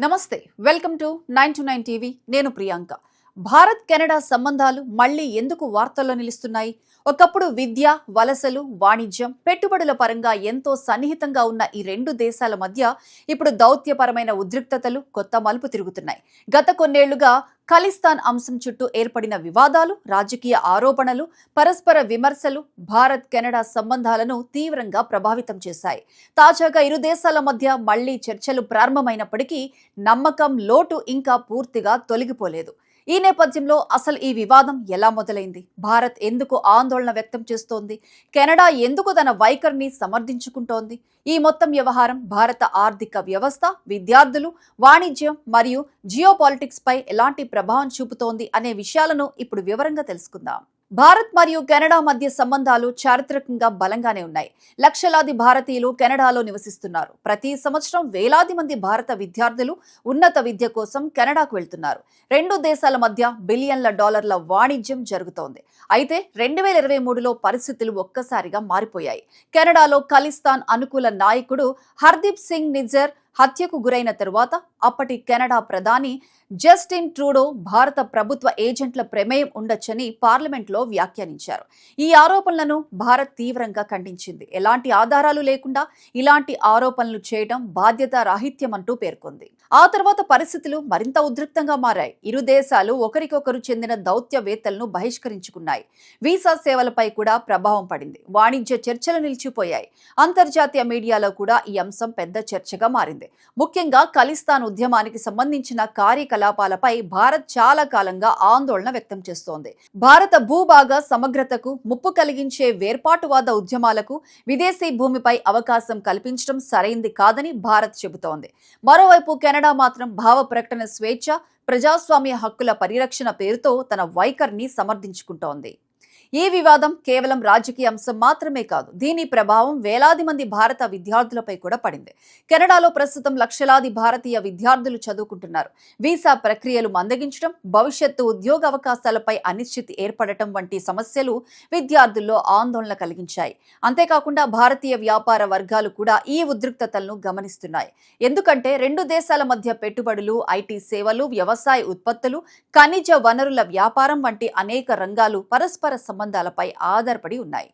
నమస్తే welcome to 929 TV నేను Priyanka Bharat Canada సంబంధాలు మళ్ళీ ఎందుకు వార్తల్లో నిలుస్తున్నాయి ఒకప్పుడు విద్య వలసలు వాణిజ్యం పెట్టుబడుల పరంగా ఎంతో సన్నిహితంగా ఉన్న ఈ రెండు దేశాల మధ్య ఇప్పుడు దౌత్యపరమైన ఉద్రిక్తతలు కొత్త మలుపు తిరుగుతున్నాయి గత కొన్నేళ్లుగా ఖలిస్తాన్ అంశం చుట్టూ ఏర్పడిన వివాదాలు రాజకీయ ఆరోపణలు పరస్పర విమర్శలు భారత్ కెనడా సంబంధాలను తీవ్రంగా ప్రభావితం చేశాయి తాజాగా ఇరు దేశాల మధ్య మళ్లీ చర్చలు ప్రారంభమైనప్పటికీ నమ్మకం లోటు ఇంకా పూర్తిగా తొలగిపోలేదు ఈ నేపథ్యంలో అసలు ఈ వివాదం ఎలా మొదలైంది భారత్ ఎందుకు ఆందోళన వ్యక్తం చేస్తోంది కెనడా ఎందుకు తన వైఖరిని సమర్థించుకుంటోంది ఈ మొత్తం వ్యవహారం భారత ఆర్థిక వ్యవస్థ విద్యార్థులు వాణిజ్యం మరియు జియోపాలిటిక్స్ పై ఎలాంటి ప్రభావం చూపుతోంది అనే విషయాలను ఇప్పుడు వివరంగా తెలుసుకుందాం భారత్ మరియు కెనడా మధ్య సంబంధాలు చారిత్రకంగా బలంగానే ఉన్నాయి లక్షలాది భారతీయులు కెనడాలో నివసిస్తున్నారు ప్రతి సంవత్సరం వేలాది మంది భారత విద్యార్థులు ఉన్నత విద్య కోసం కెనడాకు వెళ్తున్నారు రెండు దేశాల మధ్య బిలియన్ల డాలర్ల వాణిజ్యం జరుగుతోంది అయితే 2023లో పరిస్థితులు ఒక్కసారిగా మారిపోయాయి కెనడాలో ఖలిస్తాన్ అనుకూల నాయకుడు హర్దీప్ సింగ్ నిజ్జర్ హత్యకు గురైన తరువాత అప్పటి కెనడా ప్రధాని జస్టిన్ ట్రూడో భారత ప్రభుత్వ ఏజెంట్ల ప్రమేయం ఉండొచ్చని పార్లమెంట్లో వ్యాఖ్యానించారు ఈ ఆరోపణలను భారత్ తీవ్రంగా ఖండించింది ఎలాంటి ఆధారాలు లేకుండా ఇలాంటి ఆరోపణలు చేయడం బాధ్యత రాహిత్యమంటూ పేర్కొంది ఆ తర్వాత పరిస్థితులు మరింత ఉద్రిక్తంగా మారాయి ఇరు దేశాలు ఒకరికొకరు చెందిన దౌత్యవేత్తలను బహిష్కరించుకున్నాయి వీసా సేవలపై కూడా ప్రభావం పడింది వాణిజ్య చర్చలు నిలిచిపోయాయి అంతర్జాతీయ మీడియాలో కూడా ఈ అంశం పెద్ద చర్చగా మారింది ముఖ్యంగా ఖలిస్తాన్ ఉద్యమానికి సంబంధించిన కార్యకలాపాలపై భారత్ చాలా కాలంగా ఆందోళన వ్యక్తం చేస్తోంది భారత భూభాగ సమగ్రతకు ముప్పు కలిగించే వేర్పాటువాద ఉద్యమాలకు విదేశీ భూమిపై అవకాశం కల్పించడం సరైంది కాదని భారత్ చెబుతోంది మరోవైపు కెనడా మాత్రం భావ ప్రకటన స్వేచ్ఛ ప్రజాస్వామ్య హక్కుల పరిరక్షణ పేరుతో తన వైఖరిని సమర్థించుకుంటోంది ఈ వివాదం కేవలం రాజకీయ అంశం మాత్రమే కాదు దీని ప్రభావం వేలాది మంది భారత విద్యార్థులపై కూడా పడింది కెనడాలో ప్రస్తుతం లక్షలాది భారతీయ విద్యార్థులు చదువుకుంటున్నారు వీసా ప్రక్రియలు మందగించడం భవిష్యత్తు ఉద్యోగ అవకాశాలపై అనిశ్చితి ఏర్పడటం వంటి సమస్యలు విద్యార్థుల్లో ఆందోళన కలిగించాయి అంతేకాకుండా భారతీయ వ్యాపార వర్గాలు కూడా ఈ ఉద్రిక్తతలను గమనిస్తున్నాయి ఎందుకంటే రెండు దేశాల మధ్య పెట్టుబడులు ఐటీ సేవలు వ్యవసాయ ఉత్పత్తులు ఖనిజ వనరుల వ్యాపారం వంటి అనేక రంగాలు పరస్పర సంబంధాలపై ఆధారపడి ఉన్నాయి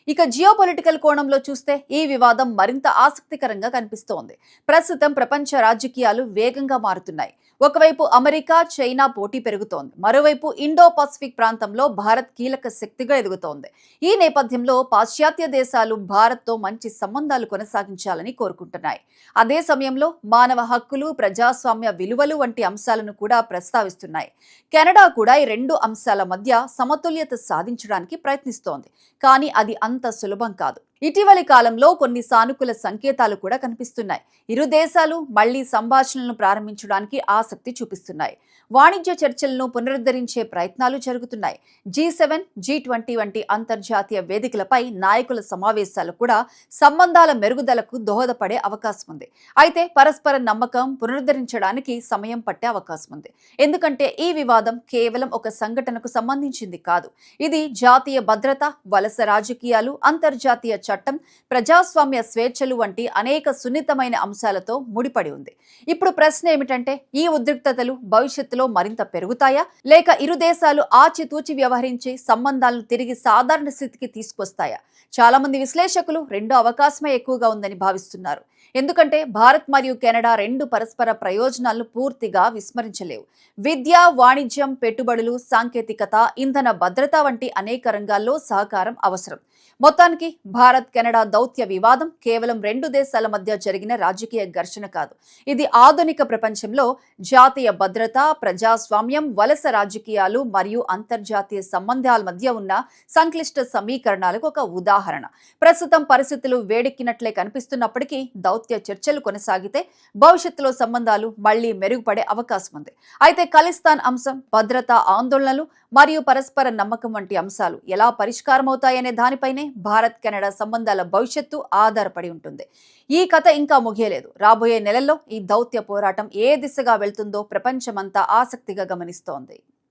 ఇక జియోపొలిటికల్ కోణంలో చూస్తే ఈ వివాదం మరింత ఆసక్తికరంగా కనిపిస్తోంది ప్రస్తుతం ప్రపంచ రాజకీయాలు వేగంగా మారుతున్నాయి ఒకవైపు అమెరికా చైనా పోటీ పెరుగుతోంది మరోవైపు ఇండో పసిఫిక్ ప్రాంతంలో భారత్ కీలక శక్తిగా ఎదుగుతోంది ఈ నేపథ్యంలో పాశ్చాత్య దేశాలు భారత్తో మంచి సంబంధాలు కొనసాగించాలని కోరుకుంటున్నాయి అదే సమయంలో మానవ హక్కులు ప్రజాస్వామ్య విలువలు వంటి అంశాలను కూడా ప్రస్తావిస్తున్నాయి కెనడా కూడా ఈ రెండు అంశాల మధ్య సమతుల్యత సాధించడానికి ప్రయత్నిస్తోంది కానీ అది అంత సులభం కాదు ఇటీవలి కాలంలో కొన్ని సానుకూల సంకేతాలు కూడా కనిపిస్తున్నాయి ఇరు దేశాలు మళ్లీ సంభాషణలను ప్రారంభించడానికి ఆసక్తి చూపిస్తున్నాయి వాణిజ్య చర్చలను పునరుద్ధరించే ప్రయత్నాలు జరుగుతున్నాయి G7 G20 వంటి అంతర్జాతీయ వేదికలపై నాయకుల సమావేశాలు కూడా సంబంధాల మెరుగుదలకు దోహదపడే అవకాశం ఉంది అయితే పరస్పర నమ్మకం పునరుద్ధరించడానికి సమయం పట్టే అవకాశం ఉంది ఎందుకంటే ఈ వివాదం కేవలం ఒక సంఘటనకు సంబంధించింది కాదు ఇది జాతీయ భద్రత వలస రాజకీయాలు అంతర్జాతీయ చట్టం ప్రజాస్వామ్య స్వేచ్ఛలు వంటి అనేక సున్నితమైన అంశాలతో ముడిపడి ఉంది ఇప్పుడు ప్రశ్న ఏమిటంటే ఈ ఉద్రిక్తతలు భవిష్యత్తులో మరింత పెరుగుతాయా లేక ఇరు దేశాలు ఆచితూచి వ్యవహరించి సంబంధాలను తిరిగి సాధారణ స్థితికి తీసుకొస్తాయా చాలా మంది విశ్లేషకులు రెండో అవకాశమే ఎక్కువగా ఉందని భావిస్తున్నారు ఎందుకంటే భారత్ మరియు కెనడా రెండు పరస్పర ప్రయోజనాలను పూర్తిగా విస్మరించలేవు విద్య వాణిజ్యం పెట్టుబడులు సాంకేతికత ఇంధన భద్రత వంటి అనేక రంగాల్లో సహకారం అవసరం మొత్తానికి భారత్ కెనడా దౌత్య వివాదం కేవలం రెండు దేశాల మధ్య జరిగిన రాజకీయ ఘర్షణ కాదు ఇది ఆధునిక ప్రపంచంలో జాతీయ భద్రత ప్రజాస్వామ్యం వలస రాజకీయాలు మరియు అంతర్జాతీయ సంబంధాల మధ్య ఉన్న సంక్లిష్ట సమీకరణాలకు ఒక ఉదాహరణ ప్రస్తుతం పరిస్థితులు వేడెక్కినట్లే కనిపిస్తున్నప్పటికీ దౌత్య చర్చలు కొనసాగితే భవిష్యత్తులో సంబంధాలు మళ్లీ మెరుగుపడే అవకాశం ఉంది అయితే ఖలిస్తాన్ అంశం భద్రతా ఆందోళనలు మరియు పరస్పర నమ్మకం వంటి అంశాలు ఎలా పరిష్కారమవుతాయనే దానిపైనే భారత్ కెనడా సంబంధాల భవిష్యత్తు ఆధారపడి ఉంటుంది ఈ కథ ఇంకా ముగియలేదు రాబోయే నెలల్లో ఈ దౌత్య పోరాటం ఏ దిశగా వెళ్తుందో ప్రపంచమంతా ఆసక్తిగా గమనిస్తోంది